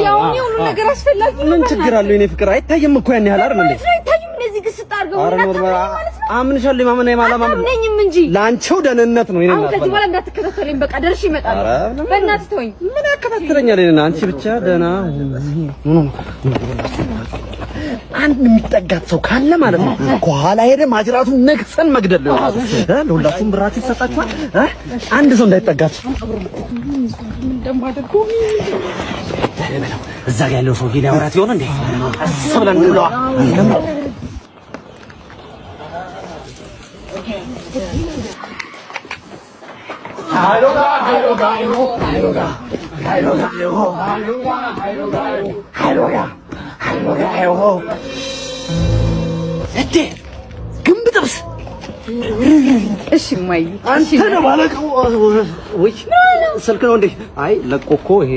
ያው ሁሉ ነገር አስፈላጊ ነው። ምን ችግር አለው? የኔ ፍቅር አይታየም እኮ ያን ያህል አይደል እንዴ? አይታየም። እነዚህ ግስጥ አድርገው አምንሻለሁ። ማመን አይማላም ነኝም እንጂ ላንቺው ደህንነት ነው። አሁን ከዚህ በኋላ እንዳትከታተለኝ በቃ ደርሼ እመጣለሁ። በእናትህ ተወኝ። ምን ያከታተለኛል? አንቺ ብቻ ደህና አንድ የሚጠጋት ሰው ካለ ማለት ነው ከኋላ ሄደ ማጅራቱን ነክሰን መግደል ነው። ለሁላችሁም ብራችሁ ይሰጣችኋል። አንድ ሰው እንዳይጠጋት እንደማደርገው እዛ ጋር ያለው ሰው ሊያወራት ይሆን እንዴ? አስብለን እንለዋ። እቴ ግንብ ጥብስ። እሺ ማይ አንተ ነው ባለቀው። ወይ ስልክ ነው እንዴ? አይ ለቆ እኮ ይሄ